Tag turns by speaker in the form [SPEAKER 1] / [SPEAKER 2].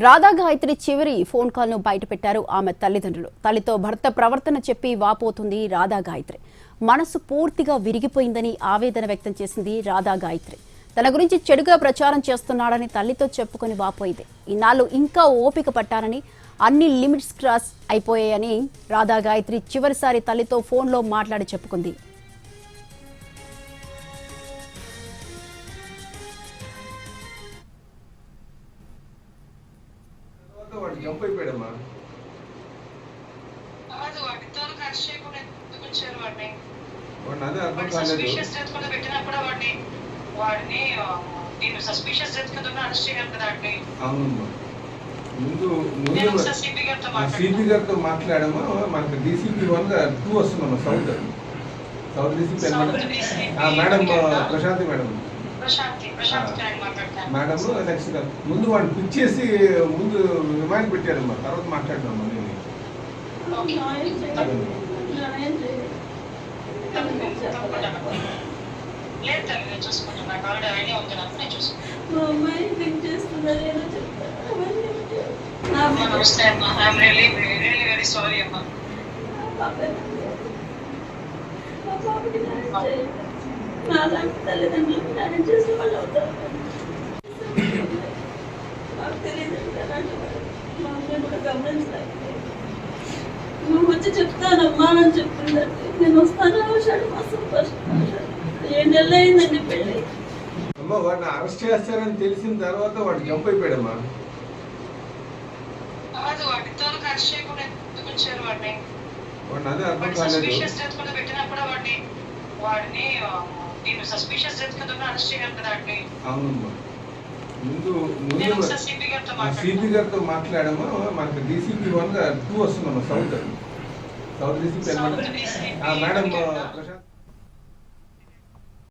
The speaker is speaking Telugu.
[SPEAKER 1] రాధా గాయత్రి చివరి ఫోన్ కాల్ను బయటపెట్టారు ఆమె తల్లిదండ్రులు. తల్లితో భర్త ప్రవర్తన చెప్పి వాపోతుంది రాధా గాయత్రి. మనసు పూర్తిగా విరిగిపోయిందని ఆవేదన వ్యక్తం చేసింది రాధా గాయత్రి. తన గురించి చెడుగా ప్రచారం చేస్తున్నాడని తల్లితో చెప్పుకొని వాపోయింది. ఇన్నాళ్ళు ఇంకా ఓపిక పట్టానని, అన్ని లిమిట్స్ క్రాస్ అయిపోయాయని రాధా గాయత్రి చివరిసారి తల్లితో ఫోన్లో మాట్లాడి చెప్పుకుంది.
[SPEAKER 2] వాడు జంప్ అయిపోయాడమ్మా. వాడిని అదే అర్థం కాలేదు. అవునమ్మా, ముందు సిపి గారితో మాట్లాడమ్మా. మనకి DCP 2 వస్తుందమ్మా. South DCP madam Prashanthi madam next ముందు వాడిని పిక్ చేసి ముందు రిమైండ్ పెట్టారమ్మా. తర్వాత మాట్లాడదామా.
[SPEAKER 3] నాలాంటి తల్లిదండ్రులకు న్యాయం చేసే వాళ్ళు అవుతారు. నాకు తెలియదు అలాంటి మా అమ్మాయి కూడా గమనించలేదు. నువ్వు వచ్చి చెప్తానమ్మా అని చెప్తుందండి. నేను వస్తాను షాడు మాసం ఫస్ట్ 7 నెలలు అయిందండి పెళ్ళి.
[SPEAKER 2] అమ్మ వాడిని అరెస్ట్ చేస్తారని తెలిసిన తర్వాత వాడు జంప్ అయిపోయాడమ్మా. వాడిని అదే అర్థం కాలేదు. అవునమ్మా, ముందు సిపి గారితో మాట్లాడమ్మా. మనకి DCP 2 వస్తుందమ్మా. South DCP madam Prashanth